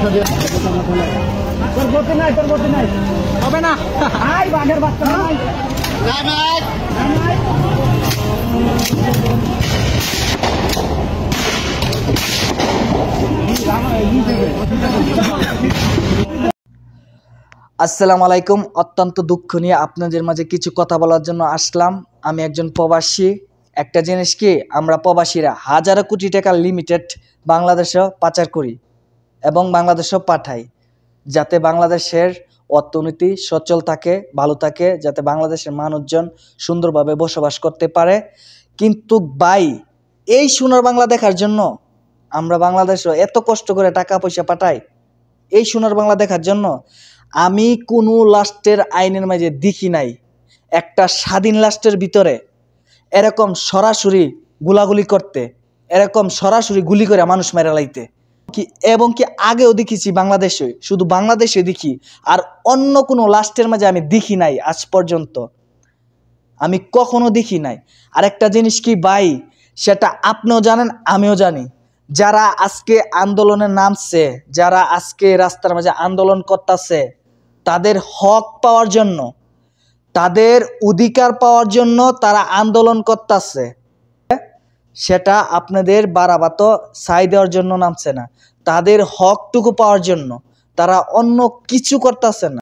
তোর গতি নাই, তোর গতি নাই, হবে না। আই বাঘের বাচ্চা নাই। আসসালামু আলাইকুম। অত্যন্ত দুঃখ নিয়ে আপনাদের মাঝে কিছু কথা বলার জন্য আসলাম। আমি একজন প্রবাসী। একটা জিনিস কি, আমরা প্রবাসীরা হাজারো কোটি টাকা লিমিটেড বাংলাদেশেও পাচার করি এবং বাংলাদেশেও পাঠাই, যাতে বাংলাদেশের অর্থনীতি সচল থাকে, ভালো থাকে, যাতে বাংলাদেশের মানুষজন সুন্দরভাবে বসবাস করতে পারে। কিন্তু ভাই, এই সোনার বাংলা দেখার জন্য আমরা বাংলাদেশেও এত কষ্ট করে টাকা পয়সা পাঠাই। এই সোনার বাংলা দেখার জন্য আমি কোনো লাস্টের আইনের মাঝে দেখি নাই একটা স্বাধীন লাস্টের ভিতরে এরকম সরাসরি গুলাগুলি করতে, এরকম সরাসরি গুলি করে মানুষ মেরে লাইতে। এবং কি আগেও দেখেছি বাংলাদেশে, শুধু বাংলাদেশে দেখি, আর অন্য কোনো লাস্টের মাঝে আমি দেখি নাই আজ পর্যন্ত, আমি কখনো দেখি নাই। আর একটা জিনিস কি ভাই, সেটা আপনিও জানেন আমিও জানি, যারা আজকে আন্দোলনে নামছে, যারা আজকে রাস্তার মাঝে আন্দোলন করতেছে, তাদের হক পাওয়ার জন্য, তাদের অধিকার পাওয়ার জন্য তারা আন্দোলন করতেছে। সেটা আপনাদের বারাবাতো ছাই দেওয়ার জন্য নামছে না, তাদের হকটুকু পাওয়ার জন্য। তারা অন্য কিছু করতেছে না।